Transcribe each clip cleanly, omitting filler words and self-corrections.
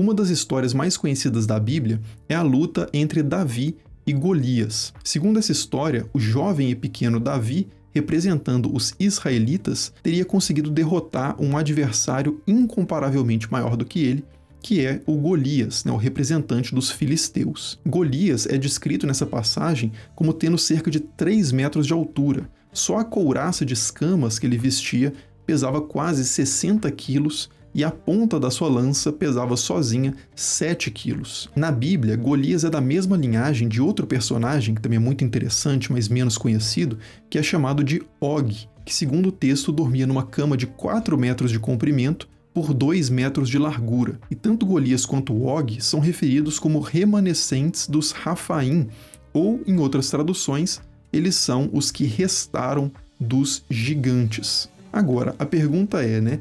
Uma das histórias mais conhecidas da Bíblia é a luta entre Davi e Golias. Segundo essa história, o jovem e pequeno Davi, representando os israelitas, teria conseguido derrotar um adversário incomparavelmente maior do que ele, que é o Golias, o representante dos filisteus. Golias é descrito nessa passagem como tendo cerca de 3 metros de altura. Só a couraça de escamas que ele vestia pesava quase 60 quilos e a ponta da sua lança pesava sozinha 7 quilos. Na Bíblia, Golias é da mesma linhagem de outro personagem, que também é muito interessante, mas menos conhecido, que é chamado de Og, que segundo o texto dormia numa cama de 4 metros de comprimento por 2 metros de largura. E tanto Golias quanto Og são referidos como remanescentes dos Rafaim, ou, em outras traduções, eles são os que restaram dos gigantes. Agora, a pergunta é,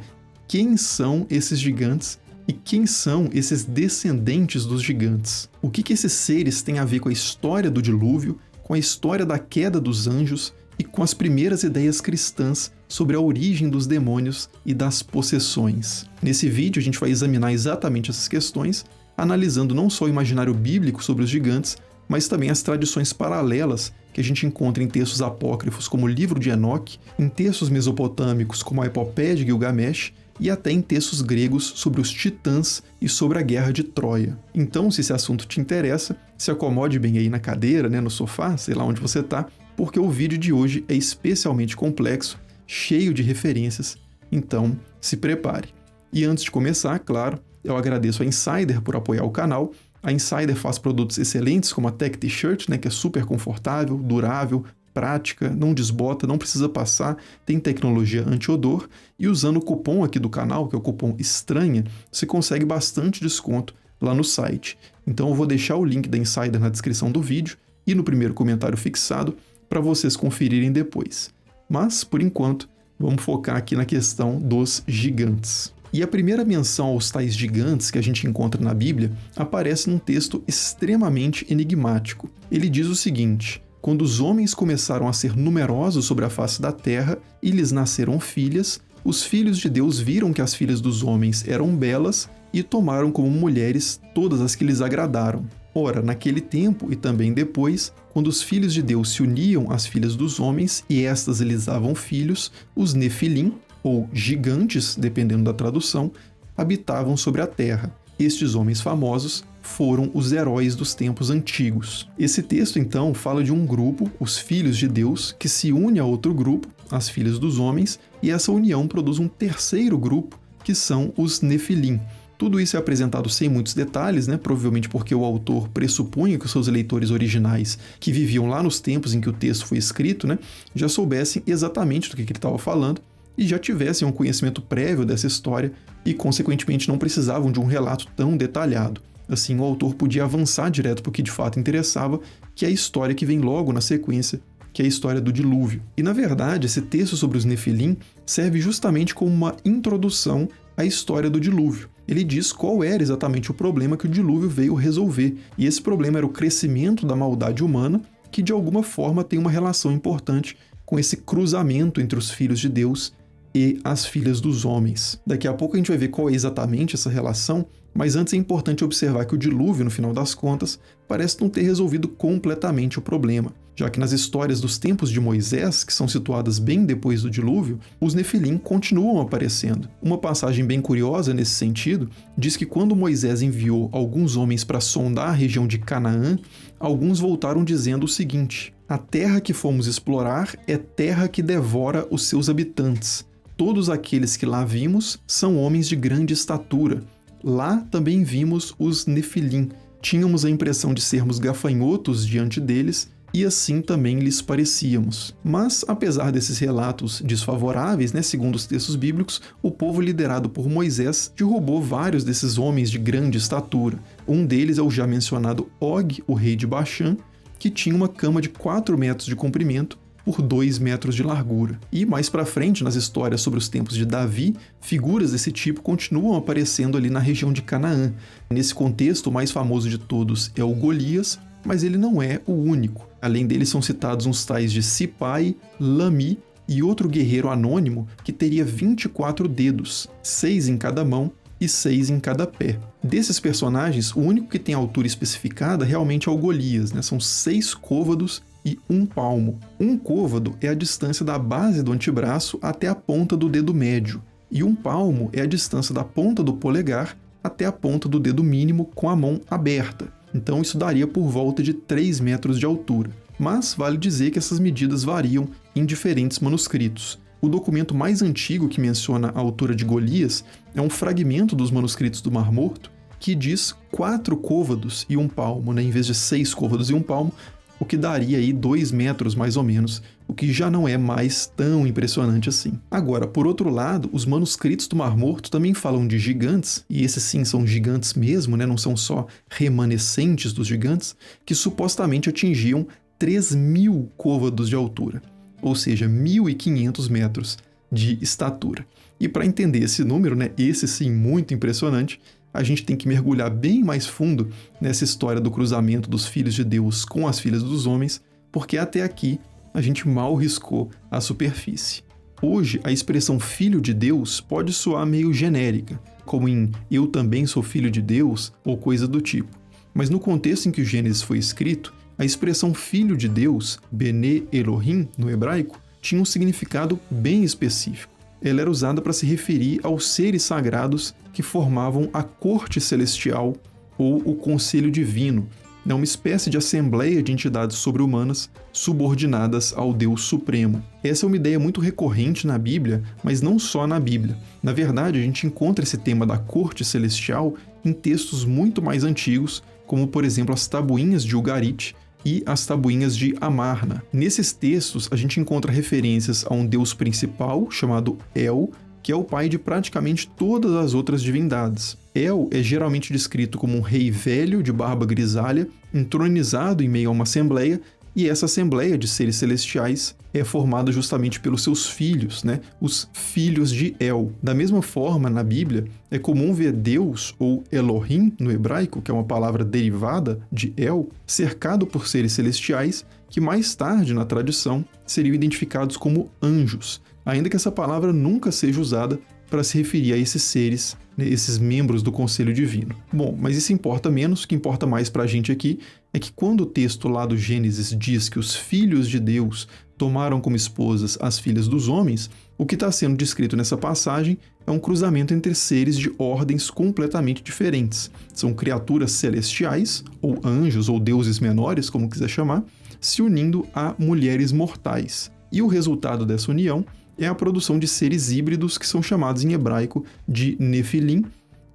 quem são esses gigantes e quem são esses descendentes dos gigantes? O que esses seres têm a ver com a história do dilúvio, com a história da queda dos anjos e com as primeiras ideias cristãs sobre a origem dos demônios e das possessões? Nesse vídeo a gente vai examinar exatamente essas questões, analisando não só o imaginário bíblico sobre os gigantes, mas também as tradições paralelas que a gente encontra em textos apócrifos como o Livro de Enoque, em textos mesopotâmicos como a Epopeia de Gilgamesh e até em textos gregos sobre os titãs e sobre a Guerra de Troia. Então, se esse assunto te interessa, se acomode bem aí na cadeira, no sofá, sei lá onde você está, porque o vídeo de hoje é especialmente complexo, cheio de referências, então se prepare. E antes de começar, claro, eu agradeço a Insider por apoiar o canal. A Insider faz produtos excelentes como a Tech T-Shirt, que é super confortável, durável, prática, não desbota, não precisa passar, tem tecnologia anti-odor e usando o cupom aqui do canal, que é o cupom ESTRANHA, você consegue bastante desconto lá no site. Então eu vou deixar o link da Insider na descrição do vídeo e no primeiro comentário fixado para vocês conferirem depois. Mas, por enquanto, vamos focar aqui na questão dos gigantes. E a primeira menção aos tais gigantes que a gente encontra na Bíblia aparece num texto extremamente enigmático. Ele diz o seguinte: quando os homens começaram a ser numerosos sobre a face da terra e lhes nasceram filhas, os filhos de Deus viram que as filhas dos homens eram belas e tomaram como mulheres todas as que lhes agradaram. Ora, naquele tempo e também depois, quando os filhos de Deus se uniam às filhas dos homens e estas lhes davam filhos, os Nefilim, ou gigantes, dependendo da tradução, habitavam sobre a terra. Estes homens famosos foram os heróis dos tempos antigos. Esse texto, então, fala de um grupo, os filhos de Deus, que se une a outro grupo, as filhas dos homens, e essa união produz um terceiro grupo, que são os Nefilim. Tudo isso é apresentado sem muitos detalhes, provavelmente porque o autor pressupunha que os seus leitores originais, que viviam lá nos tempos em que o texto foi escrito, já soubessem exatamente do que ele estava falando, e já tivessem um conhecimento prévio dessa história e, consequentemente, não precisavam de um relato tão detalhado. Assim, o autor podia avançar direto para o que de fato interessava, que é a história que vem logo na sequência, que é a história do dilúvio. E, na verdade, esse texto sobre os Nefilim serve justamente como uma introdução à história do dilúvio. Ele diz qual era exatamente o problema que o dilúvio veio resolver, e esse problema era o crescimento da maldade humana, que de alguma forma tem uma relação importante com esse cruzamento entre os filhos de Deus e as filhas dos homens. Daqui a pouco a gente vai ver qual é exatamente essa relação, mas antes é importante observar que o dilúvio, no final das contas, parece não ter resolvido completamente o problema, já que nas histórias dos tempos de Moisés, que são situadas bem depois do dilúvio, os Nefilim continuam aparecendo. Uma passagem bem curiosa nesse sentido diz que quando Moisés enviou alguns homens para sondar a região de Canaã, alguns voltaram dizendo o seguinte: a terra que fomos explorar é terra que devora os seus habitantes. Todos aqueles que lá vimos são homens de grande estatura. Lá também vimos os Nefilim. Tínhamos a impressão de sermos gafanhotos diante deles, e assim também lhes parecíamos. Mas, apesar desses relatos desfavoráveis, segundo os textos bíblicos, o povo liderado por Moisés derrubou vários desses homens de grande estatura. Um deles é o já mencionado Og, o rei de Baxã, que tinha uma cama de 4 metros de comprimento por 2 metros de largura. E mais para frente, nas histórias sobre os tempos de Davi, figuras desse tipo continuam aparecendo ali na região de Canaã. Nesse contexto, o mais famoso de todos é o Golias, mas ele não é o único. Além dele são citados uns tais de Sipai, Lami e outro guerreiro anônimo que teria 24 dedos, 6 em cada mão e 6 em cada pé. Desses personagens, o único que tem altura especificada realmente é o Golias, né? São 6 côvados e 1 palmo. 1 côvado é a distância da base do antebraço até a ponta do dedo médio, e 1 palmo é a distância da ponta do polegar até a ponta do dedo mínimo com a mão aberta. Então isso daria por volta de 3 metros de altura. Mas vale dizer que essas medidas variam em diferentes manuscritos. O documento mais antigo que menciona a altura de Golias é um fragmento dos manuscritos do Mar Morto que diz 4 côvados e 1 palmo, né? Em vez de 6 côvados e 1 palmo, o que daria aí 2 metros mais ou menos, o que já não é mais tão impressionante assim. Agora, por outro lado, os manuscritos do Mar Morto também falam de gigantes, e esses sim são gigantes mesmo, né? Não são só remanescentes dos gigantes, que supostamente atingiam 3.000 côvados de altura, ou seja, 1.500 metros de estatura. E para entender esse número, né, esse sim muito impressionante, a gente tem que mergulhar bem mais fundo nessa história do cruzamento dos filhos de Deus com as filhas dos homens, porque até aqui a gente mal riscou a superfície. Hoje, a expressão filho de Deus pode soar meio genérica, como em eu também sou filho de Deus ou coisa do tipo. Mas no contexto em que o Gênesis foi escrito, a expressão filho de Deus, Bene Elohim, no hebraico, tinha um significado bem específico. Ela era usada para se referir aos seres sagrados que formavam a corte celestial ou o conselho divino, uma espécie de assembleia de entidades sobre-humanas subordinadas ao Deus Supremo. Essa é uma ideia muito recorrente na Bíblia, mas não só na Bíblia. Na verdade, a gente encontra esse tema da corte celestial em textos muito mais antigos, como por exemplo as tabuinhas de Ugarit e as tabuinhas de Amarna. Nesses textos, a gente encontra referências a um deus principal, chamado El, que é o pai de praticamente todas as outras divindades. El é geralmente descrito como um rei velho de barba grisalha, entronizado em meio a uma assembleia, e essa assembleia de seres celestiais é formada justamente pelos seus filhos, né? Os filhos de El. Da mesma forma, na Bíblia, é comum ver Deus, ou Elohim no hebraico, que é uma palavra derivada de El, cercado por seres celestiais que mais tarde, na tradição, seriam identificados como anjos, ainda que essa palavra nunca seja usada para se referir a esses seres, né, esses membros do conselho divino. Bom, mas isso importa menos, o que importa mais para a gente aqui é que quando o texto lá do Gênesis diz que os filhos de Deus tomaram como esposas as filhas dos homens, o que está sendo descrito nessa passagem é um cruzamento entre seres de ordens completamente diferentes. São criaturas celestiais, ou anjos, ou deuses menores, como quiser chamar, se unindo a mulheres mortais. E o resultado dessa união é a produção de seres híbridos que são chamados em hebraico de Nefilim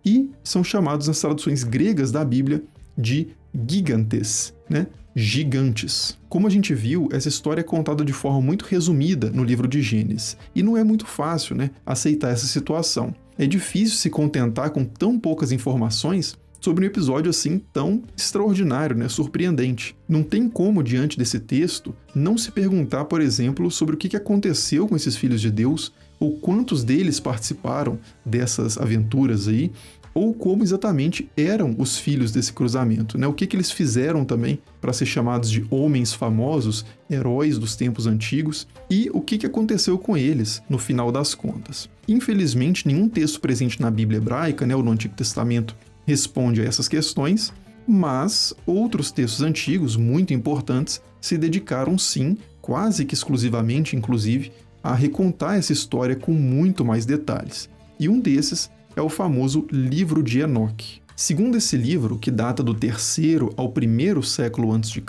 e são chamados nas traduções gregas da Bíblia de gigantes, né? Gigantes. Como a gente viu, essa história é contada de forma muito resumida no livro de Gênesis, e não é muito fácil, né, aceitar essa situação. É difícil se contentar com tão poucas informações sobre um episódio assim tão extraordinário, né, surpreendente. Não tem como, diante desse texto, não se perguntar, por exemplo, sobre o que aconteceu com esses filhos de Deus, ou quantos deles participaram dessas aventuras aí, ou como exatamente eram os filhos desse cruzamento, né? O que eles fizeram também para ser chamados de homens famosos, heróis dos tempos antigos, e o que aconteceu com eles no final das contas. Infelizmente, nenhum texto presente na Bíblia hebraica, né, ou no Antigo Testamento, responde a essas questões, mas outros textos antigos, muito importantes, se dedicaram sim, quase que exclusivamente, inclusive, a recontar essa história com muito mais detalhes. E um desses é o famoso Livro de Enoque. Segundo esse livro, que data do 3º ao 1º século a.C.,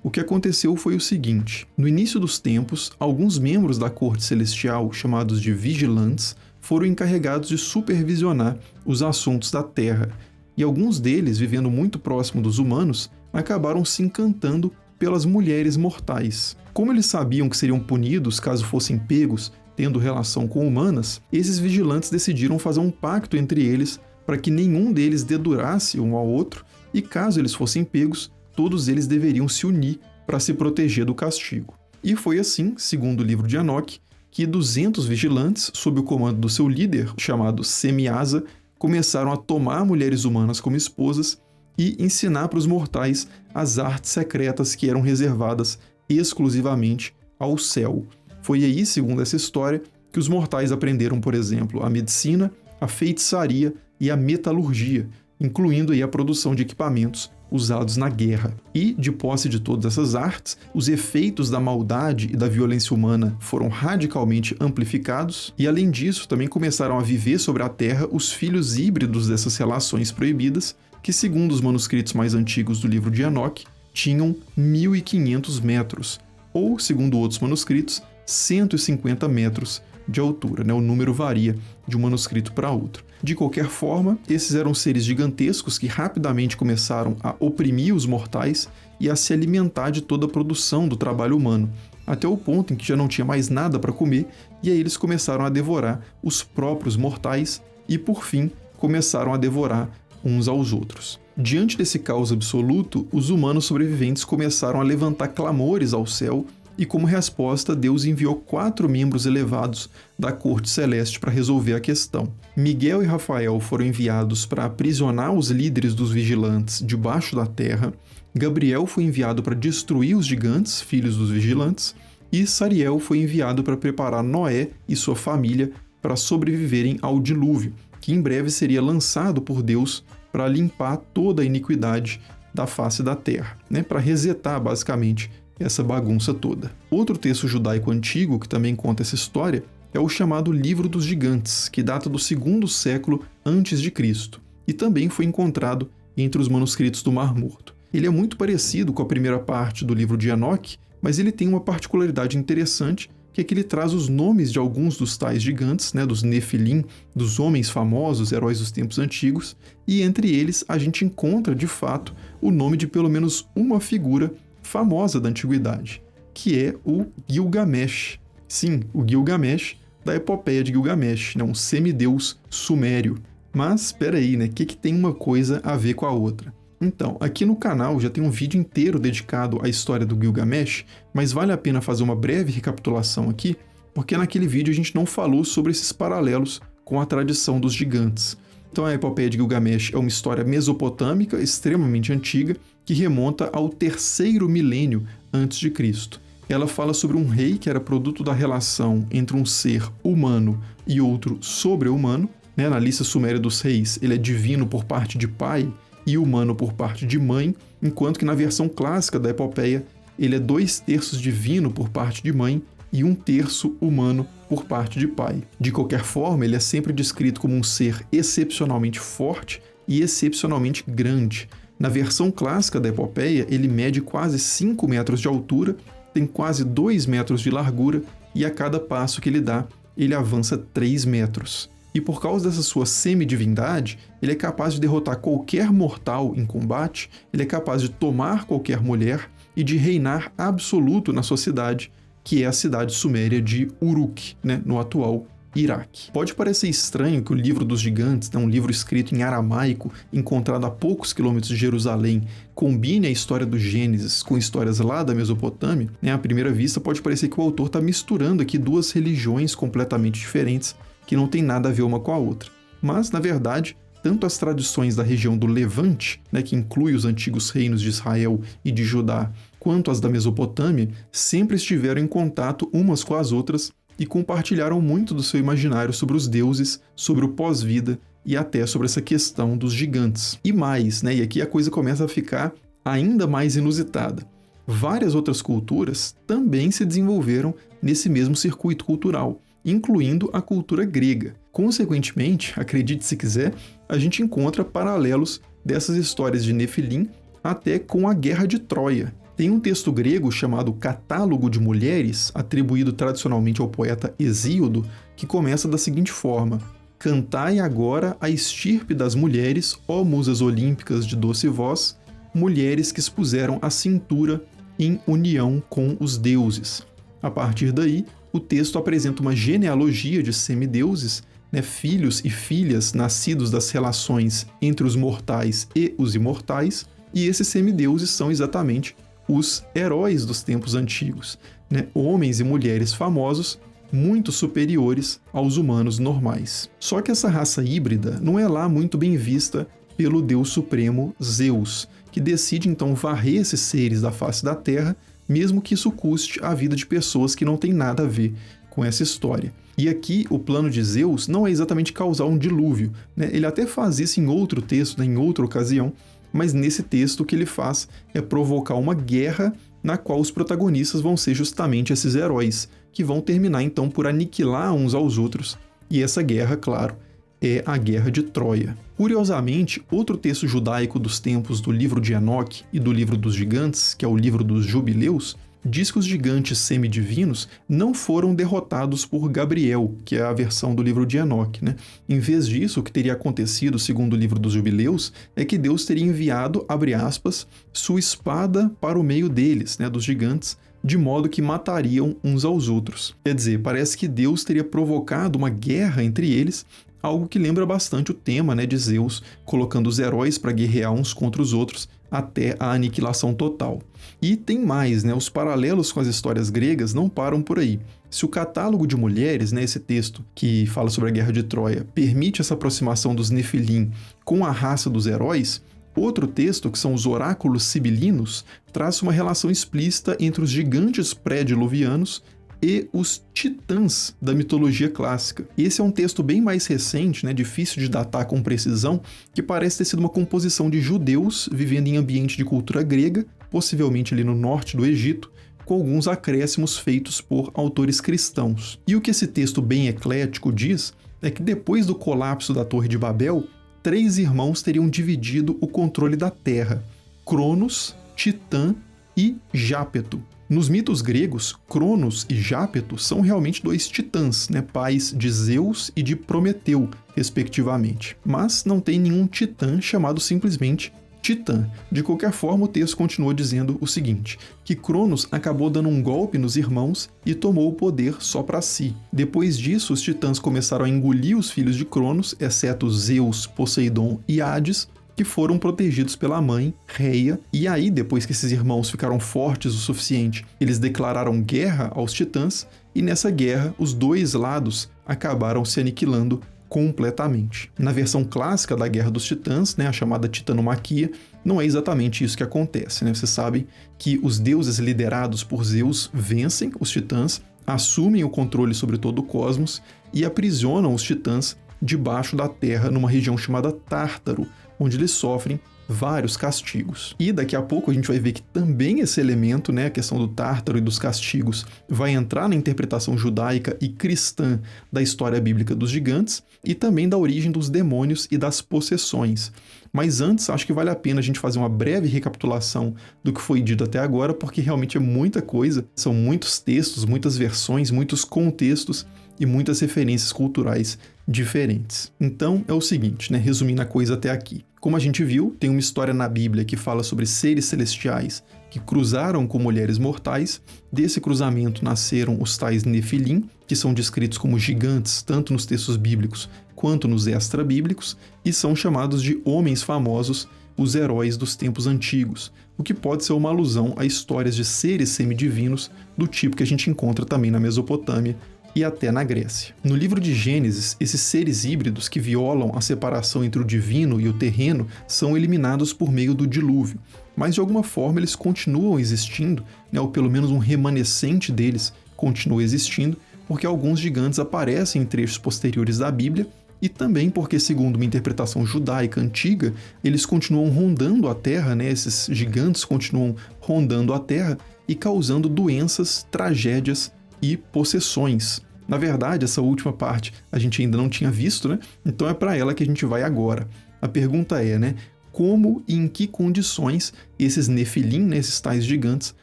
o que aconteceu foi o seguinte: no início dos tempos, alguns membros da corte celestial, chamados de vigilantes, foram encarregados de supervisionar os assuntos da Terra, e alguns deles, vivendo muito próximo dos humanos, acabaram se encantando pelas mulheres mortais. Como eles sabiam que seriam punidos caso fossem pegos tendo relação com humanas, esses vigilantes decidiram fazer um pacto entre eles para que nenhum deles dedurasse um ao outro, e caso eles fossem pegos, todos eles deveriam se unir para se proteger do castigo. E foi assim, segundo o livro de Enoque, que 200 vigilantes, sob o comando do seu líder, chamado Semiasa, começaram a tomar mulheres humanas como esposas e ensinar para os mortais as artes secretas que eram reservadas exclusivamente ao céu. Foi aí, segundo essa história, que os mortais aprenderam, por exemplo, a medicina, a feitiçaria e a metalurgia, incluindo aí a produção de equipamentos usados na guerra. E, de posse de todas essas artes, os efeitos da maldade e da violência humana foram radicalmente amplificados, e além disso, também começaram a viver sobre a Terra os filhos híbridos dessas relações proibidas, que, segundo os manuscritos mais antigos do livro de Enoque, tinham 1.500 metros, ou, segundo outros manuscritos, 150 metros de altura, né? O número varia de um manuscrito para outro. De qualquer forma, esses eram seres gigantescos que rapidamente começaram a oprimir os mortais e a se alimentar de toda a produção do trabalho humano, até o ponto em que já não tinha mais nada para comer, e aí eles começaram a devorar os próprios mortais e, por fim, começaram a devorar uns aos outros. Diante desse caos absoluto, os humanos sobreviventes começaram a levantar clamores ao céu, e como resposta, Deus enviou 4 membros elevados da corte celeste para resolver a questão. Miguel e Rafael foram enviados para aprisionar os líderes dos vigilantes debaixo da terra, Gabriel foi enviado para destruir os gigantes, filhos dos vigilantes, e Sariel foi enviado para preparar Noé e sua família para sobreviverem ao dilúvio, que em breve seria lançado por Deus para limpar toda a iniquidade da face da terra, né? Para resetar basicamente essa bagunça toda. Outro texto judaico antigo que também conta essa história é o chamado Livro dos Gigantes, que data do 2º século antes de Cristo, e também foi encontrado entre os manuscritos do Mar Morto. Ele é muito parecido com a primeira parte do livro de Enoque, mas ele tem uma particularidade interessante, que é que ele traz os nomes de alguns dos tais gigantes, né, dos Nefilim, dos homens famosos, heróis dos tempos antigos, e entre eles a gente encontra, de fato, o nome de pelo menos uma figura famosa da antiguidade, que é o Gilgamesh. Sim, o Gilgamesh da epopeia de Gilgamesh, né? Um semideus sumério. Mas, espera aí, né? O que tem uma coisa a ver com a outra? Então, aqui no canal já tem um vídeo inteiro dedicado à história do Gilgamesh, mas vale a pena fazer uma breve recapitulação aqui, porque naquele vídeo a gente não falou sobre esses paralelos com a tradição dos gigantes. Então a epopeia de Gilgamesh é uma história mesopotâmica extremamente antiga que remonta ao 3º milênio antes de Cristo. Ela fala sobre um rei que era produto da relação entre um ser humano e outro sobre-humano. Né? Na lista suméria dos reis, ele é divino por parte de pai e humano por parte de mãe, enquanto que na versão clássica da epopeia, ele é 2/3 divino por parte de mãe e 1/3 humano por parte de pai. De qualquer forma, ele é sempre descrito como um ser excepcionalmente forte e excepcionalmente grande. Na versão clássica da epopeia, ele mede quase 5 metros de altura, tem quase 2 metros de largura e a cada passo que ele dá, ele avança 3 metros. E por causa dessa sua semidivindade, ele é capaz de derrotar qualquer mortal em combate, ele é capaz de tomar qualquer mulher e de reinar absoluto na sua cidade, que é a cidade suméria de Uruk, né, no atual Iraque. Pode parecer estranho que o Livro dos Gigantes, um livro escrito em aramaico, encontrado a poucos quilômetros de Jerusalém, combine a história do Gênesis com histórias lá da Mesopotâmia. Né? À primeira vista pode parecer que o autor está misturando aqui duas religiões completamente diferentes, que não tem nada a ver uma com a outra. Mas, na verdade, tanto as tradições da região do Levante, né, que inclui os antigos reinos de Israel e de Judá, quanto as da Mesopotâmia, sempre estiveram em contato umas com as outras e compartilharam muito do seu imaginário sobre os deuses, sobre o pós-vida e até sobre essa questão dos gigantes. E mais, né, e aqui a coisa começa a ficar ainda mais inusitada. Várias outras culturas também se desenvolveram nesse mesmo circuito cultural, incluindo a cultura grega. Consequentemente, acredite se quiser, a gente encontra paralelos dessas histórias de Nefilim até com a Guerra de Troia. Tem um texto grego chamado Catálogo de Mulheres, atribuído tradicionalmente ao poeta Hesíodo, que começa da seguinte forma: Cantai agora a estirpe das mulheres, ó musas olímpicas de doce voz, mulheres que expuseram a cintura em união com os deuses. A partir daí, o texto apresenta uma genealogia de semideuses, né, filhos e filhas nascidos das relações entre os mortais e os imortais, e esses semideuses são exatamente os heróis dos tempos antigos, né, homens e mulheres famosos muito superiores aos humanos normais. Só que essa raça híbrida não é lá muito bem vista pelo Deus Supremo Zeus, que decide então varrer esses seres da face da Terra, mesmo que isso custe a vida de pessoas que não têm nada a ver com essa história. E aqui o plano de Zeus não é exatamente causar um dilúvio, né? Ele até faz isso em outro texto, né, em outra ocasião, mas nesse texto o que ele faz é provocar uma guerra na qual os protagonistas vão ser justamente esses heróis, que vão terminar então por aniquilar uns aos outros. E essa guerra, claro, é a Guerra de Troia. Curiosamente, outro texto judaico dos tempos do livro de Enoque e do livro dos gigantes, que é o livro dos Jubileus, diz que os gigantes semidivinos não foram derrotados por Gabriel, que é a versão do livro de Enoque, né? Em vez disso, o que teria acontecido, segundo o livro dos Jubileus, é que Deus teria enviado, abre aspas, sua espada para o meio deles, né, dos gigantes, de modo que matariam uns aos outros. Quer dizer, parece que Deus teria provocado uma guerra entre eles, algo que lembra bastante o tema, né, de Zeus, colocando os heróis para guerrear uns contra os outros até a aniquilação total. E tem mais, né, os paralelos com as histórias gregas não param por aí. Se o catálogo de mulheres, né, esse texto que fala sobre a Guerra de Troia, permite essa aproximação dos Nefilim com a raça dos heróis, outro texto, que são os oráculos sibilinos, traz uma relação explícita entre os gigantes pré-diluvianos e os titãs da mitologia clássica. Esse é um texto bem mais recente, né, difícil de datar com precisão, que parece ter sido uma composição de judeus vivendo em ambiente de cultura grega, possivelmente ali no norte do Egito, com alguns acréscimos feitos por autores cristãos. E o que esse texto bem eclético diz é que depois do colapso da Torre de Babel, 3 irmãos teriam dividido o controle da Terra: Cronos, Titã e Jápeto. Nos mitos gregos, Cronos e Jápeto são realmente 2 titãs, né, pais de Zeus e de Prometeu, respectivamente. Mas não tem nenhum titã chamado simplesmente Titã. De qualquer forma, o texto continua dizendo o seguinte, que Cronos acabou dando um golpe nos irmãos e tomou o poder só para si. Depois disso, os titãs começaram a engolir os filhos de Cronos, exceto Zeus, Poseidon e Hades, que foram protegidos pela mãe, Reia, e aí, depois que esses irmãos ficaram fortes o suficiente, eles declararam guerra aos titãs, e nessa guerra, os 2 lados acabaram se aniquilando completamente. Na versão clássica da Guerra dos Titãs, né, a chamada Titanomaquia, não é exatamente isso que acontece, né? Vocês sabem que os deuses liderados por Zeus vencem os titãs, assumem o controle sobre todo o cosmos e aprisionam os titãs debaixo da terra numa região chamada Tártaro, onde eles sofrem vários castigos. E daqui a pouco a gente vai ver que também esse elemento, né, a questão do Tártaro e dos castigos, vai entrar na interpretação judaica e cristã da história bíblica dos gigantes e também da origem dos demônios e das possessões. Mas antes, acho que vale a pena a gente fazer uma breve recapitulação do que foi dito até agora, porque realmente é muita coisa, são muitos textos, muitas versões, muitos contextos e muitas referências culturais diferentes. Então é o seguinte, né, resumindo a coisa até aqui. Como a gente viu, tem uma história na Bíblia que fala sobre seres celestiais que cruzaram com mulheres mortais. Desse cruzamento nasceram os tais Nefilim, que são descritos como gigantes tanto nos textos bíblicos quanto nos extra-bíblicos, e são chamados de homens famosos, os heróis dos tempos antigos, o que pode ser uma alusão a histórias de seres semidivinos do tipo que a gente encontra também na Mesopotâmia e até na Grécia. No livro de Gênesis, esses seres híbridos que violam a separação entre o divino e o terreno são eliminados por meio do dilúvio, mas de alguma forma eles continuam existindo, né, ou pelo menos um remanescente deles continua existindo, porque alguns gigantes aparecem em trechos posteriores da Bíblia e também porque, segundo uma interpretação judaica antiga, eles continuam rondando a Terra, né, esses gigantes continuam rondando a Terra e causando doenças, tragédias e possessões. Na verdade, essa última parte a gente ainda não tinha visto, né? Então é para ela que a gente vai agora. A pergunta é, né? Como e em que condições esses Nefilim, né, esses tais gigantes,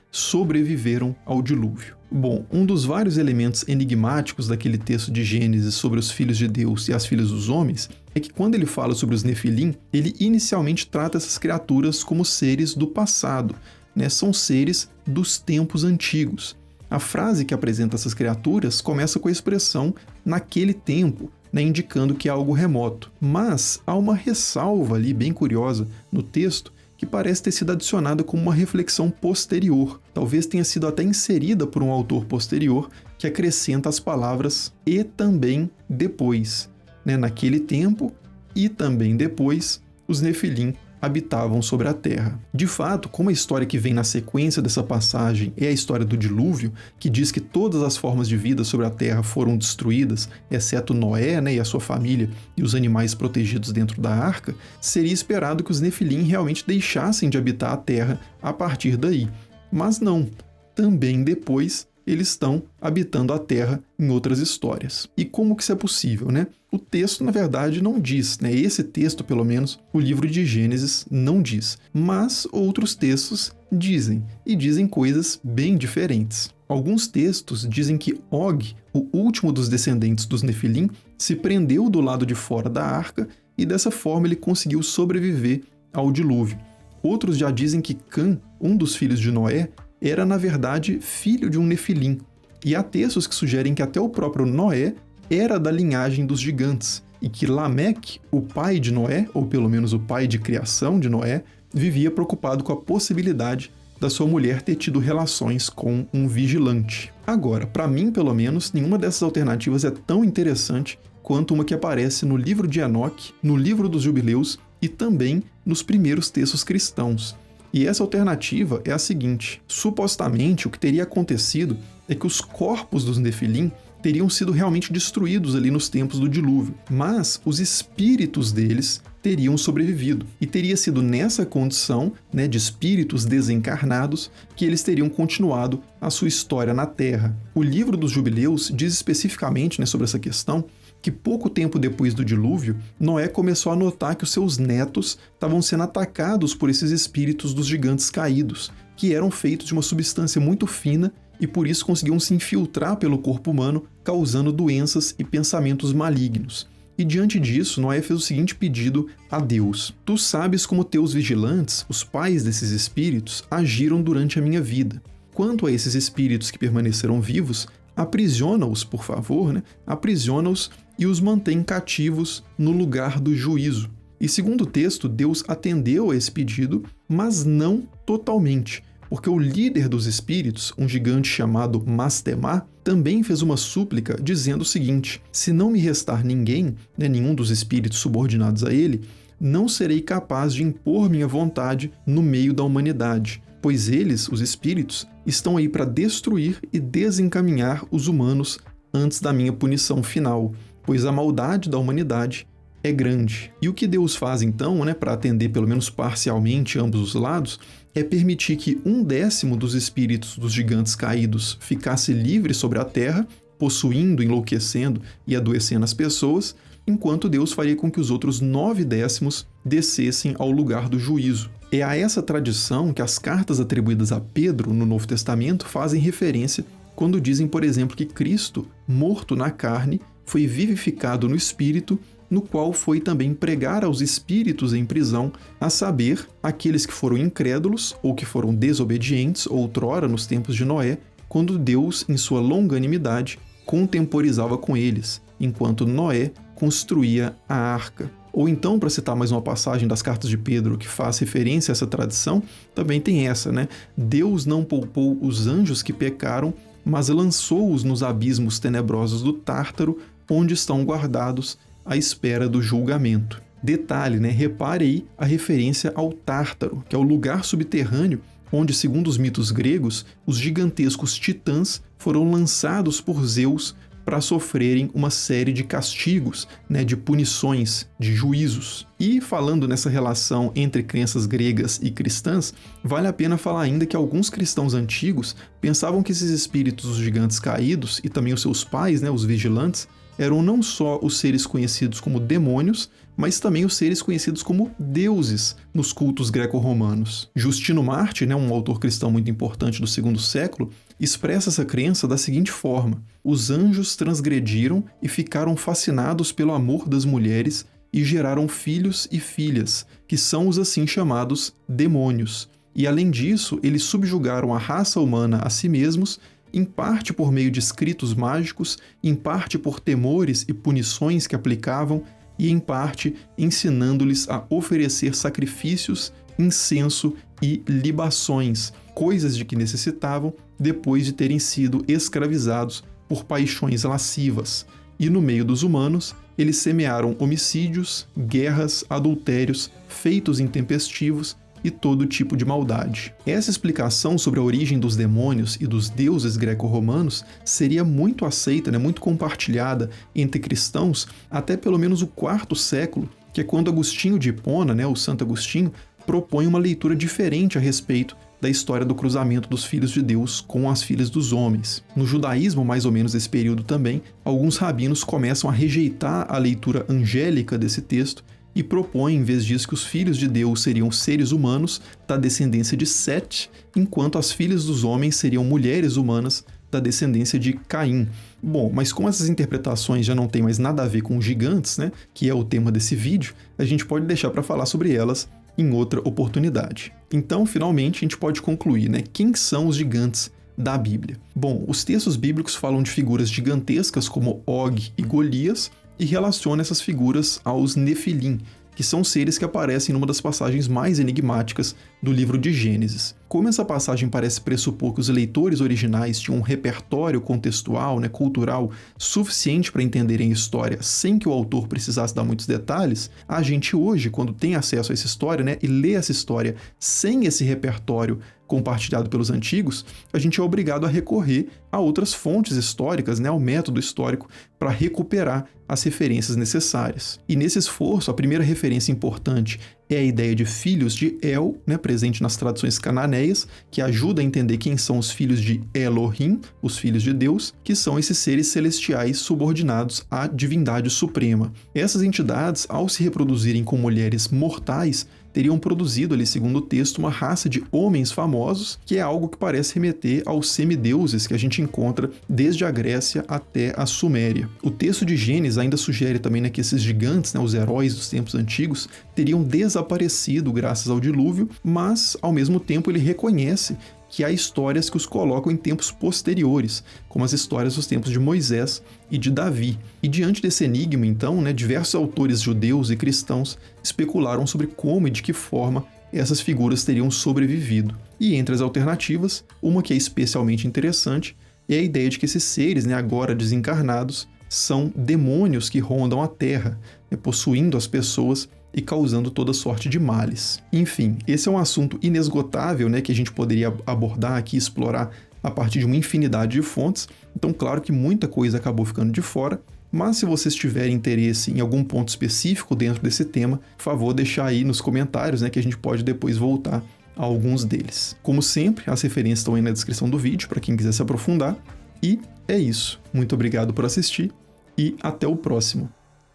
sobreviveram ao dilúvio? Bom, um dos vários elementos enigmáticos daquele texto de Gênesis sobre os filhos de Deus e as filhas dos homens é que quando ele fala sobre os Nefilim, ele inicialmente trata essas criaturas como seres do passado, né? São seres dos tempos antigos. A frase que apresenta essas criaturas começa com a expressão naquele tempo, né, indicando que é algo remoto. Mas há uma ressalva ali bem curiosa no texto que parece ter sido adicionada como uma reflexão posterior. Talvez tenha sido até inserida por um autor posterior que acrescenta as palavras e também depois. Né, naquele tempo e também depois, os Nefilim habitavam sobre a terra. De fato, como a história que vem na sequência dessa passagem é a história do dilúvio, que diz que todas as formas de vida sobre a terra foram destruídas, exceto Noé, né, e a sua família e os animais protegidos dentro da arca, seria esperado que os Nefilim realmente deixassem de habitar a terra a partir daí. Mas não. Também depois eles estão habitando a Terra em outras histórias. E como que isso é possível, né? O texto, na verdade, não diz, né? Esse texto, pelo menos, o livro de Gênesis não diz. Mas outros textos dizem, e dizem coisas bem diferentes. Alguns textos dizem que Og, o último dos descendentes dos Nefilim, se prendeu do lado de fora da arca e dessa forma ele conseguiu sobreviver ao dilúvio. Outros já dizem que Cã, um dos filhos de Noé, era, na verdade, filho de um Nefilim. E há textos que sugerem que até o próprio Noé era da linhagem dos gigantes, e que Lameque, o pai de Noé, ou pelo menos o pai de criação de Noé, vivia preocupado com a possibilidade da sua mulher ter tido relações com um vigilante. Agora, para mim, pelo menos, nenhuma dessas alternativas é tão interessante quanto uma que aparece no livro de Enoque, no livro dos Jubileus e também nos primeiros textos cristãos. E essa alternativa é a seguinte: supostamente o que teria acontecido é que os corpos dos Nefilim teriam sido realmente destruídos ali nos tempos do dilúvio, mas os espíritos deles teriam sobrevivido. E teria sido nessa condição, né, de espíritos desencarnados, que eles teriam continuado a sua história na Terra. O livro dos Jubileus diz especificamente, né, sobre essa questão, que pouco tempo depois do dilúvio, Noé começou a notar que os seus netos estavam sendo atacados por esses espíritos dos gigantes caídos, que eram feitos de uma substância muito fina e por isso conseguiam se infiltrar pelo corpo humano, causando doenças e pensamentos malignos. E diante disso, Noé fez o seguinte pedido a Deus: Tu sabes como teus vigilantes, os pais desses espíritos, agiram durante a minha vida. Quanto a esses espíritos que permaneceram vivos, aprisiona-os, por favor, né? Aprisiona-os e os mantém cativos no lugar do juízo. E segundo o texto, Deus atendeu a esse pedido, mas não totalmente, porque o líder dos espíritos, um gigante chamado Mastemá, também fez uma súplica dizendo o seguinte: se não me restar ninguém, né, nenhum dos espíritos subordinados a ele, não serei capaz de impor minha vontade no meio da humanidade, pois eles, os espíritos, estão aí para destruir e desencaminhar os humanos antes da minha punição final, pois a maldade da humanidade é grande. E o que Deus faz então, né, para atender pelo menos parcialmente ambos os lados, é permitir que 1/10 dos espíritos dos gigantes caídos ficasse livre sobre a terra, possuindo, enlouquecendo e adoecendo as pessoas, enquanto Deus faria com que os outros 9/10 descessem ao lugar do juízo. É a essa tradição que as cartas atribuídas a Pedro no Novo Testamento fazem referência quando dizem, por exemplo, que Cristo, morto na carne, foi vivificado no espírito, no qual foi também pregar aos espíritos em prisão, a saber, aqueles que foram incrédulos ou que foram desobedientes outrora nos tempos de Noé, quando Deus, em sua longanimidade, contemporizava com eles, enquanto Noé construía a arca. Ou então, para citar mais uma passagem das cartas de Pedro que faz referência a essa tradição, também tem essa, né? Deus não poupou os anjos que pecaram, mas lançou-os nos abismos tenebrosos do Tártaro, onde estão guardados à espera do julgamento. Detalhe, né? Repare aí a referência ao Tártaro, que é o lugar subterrâneo onde, segundo os mitos gregos, os gigantescos titãs foram lançados por Zeus para sofrerem uma série de castigos, né, de punições, de juízos. E falando nessa relação entre crenças gregas e cristãs, vale a pena falar ainda que alguns cristãos antigos pensavam que esses espíritos dos gigantes caídos e também os seus pais, né, os vigilantes, eram não só os seres conhecidos como demônios, mas também os seres conhecidos como deuses nos cultos greco-romanos. Justino Marte, né, um autor cristão muito importante do segundo século, expressa essa crença da seguinte forma: os anjos transgrediram e ficaram fascinados pelo amor das mulheres e geraram filhos e filhas, que são os assim chamados demônios. E além disso, eles subjugaram a raça humana a si mesmos, em parte por meio de escritos mágicos, em parte por temores e punições que aplicavam, e em parte ensinando-lhes a oferecer sacrifícios, incenso e libações, coisas de que necessitavam depois de terem sido escravizados por paixões lascivas. E no meio dos humanos, eles semearam homicídios, guerras, adultérios, feitos intempestivos e todo tipo de maldade. Essa explicação sobre a origem dos demônios e dos deuses greco-romanos seria muito aceita, muito compartilhada entre cristãos até pelo menos o IV século, que é quando Agostinho de Hipona, o Santo Agostinho, propõe uma leitura diferente a respeito da história do cruzamento dos filhos de Deus com as filhas dos homens. No judaísmo, mais ou menos nesse período também, alguns rabinos começam a rejeitar a leitura angélica desse texto e propõem, em vez disso, que os filhos de Deus seriam seres humanos da descendência de Sete, enquanto as filhas dos homens seriam mulheres humanas da descendência de Caim. Bom, mas como essas interpretações já não têm mais nada a ver com gigantes, que é o tema desse vídeo, a gente pode deixar para falar sobre elas em outra oportunidade. Então, finalmente, a gente pode concluir, quem são os gigantes da Bíblia? Bom, os textos bíblicos falam de figuras gigantescas como Og e Golias e relacionam essas figuras aos Nefilim, que são seres que aparecem numa das passagens mais enigmáticas do livro de Gênesis. Como essa passagem parece pressupor que os leitores originais tinham um repertório contextual, cultural, suficiente para entenderem a história sem que o autor precisasse dar muitos detalhes, a gente hoje, quando tem acesso a essa história, e lê essa história sem esse repertório compartilhado pelos antigos, a gente é obrigado a recorrer a outras fontes históricas, ao método histórico, para recuperar as referências necessárias. E nesse esforço, a primeira referência importante é a ideia de filhos de El, presente nas traduções cananeias, que ajuda a entender quem são os filhos de Elohim, os filhos de Deus, que são esses seres celestiais subordinados à divindade suprema. Essas entidades, ao se reproduzirem com mulheres mortais, teriam produzido ali, segundo o texto, uma raça de homens famosos, que é algo que parece remeter aos semideuses que a gente encontra desde a Grécia até a Suméria. O texto de Gênesis ainda sugere também que esses gigantes, os heróis dos tempos antigos, teriam desaparecido graças ao dilúvio, mas, ao mesmo tempo, ele reconhece que há histórias que os colocam em tempos posteriores, como as histórias dos tempos de Moisés e de Davi. E diante desse enigma, então, diversos autores judeus e cristãos especularam sobre como e de que forma essas figuras teriam sobrevivido. E entre as alternativas, uma que é especialmente interessante é a ideia de que esses seres, agora desencarnados, são demônios que rondam a Terra, possuindo as pessoas e causando toda sorte de males. Enfim, esse é um assunto inesgotável, que a gente poderia abordar aqui, explorar a partir de uma infinidade de fontes. Então, claro que muita coisa acabou ficando de fora, mas se vocês tiverem interesse em algum ponto específico dentro desse tema, por favor, deixar aí nos comentários, que a gente pode depois voltar a alguns deles. Como sempre, as referências estão aí na descrição do vídeo, para quem quiser se aprofundar. E é isso. Muito obrigado por assistir e até o próximo.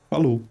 Falou!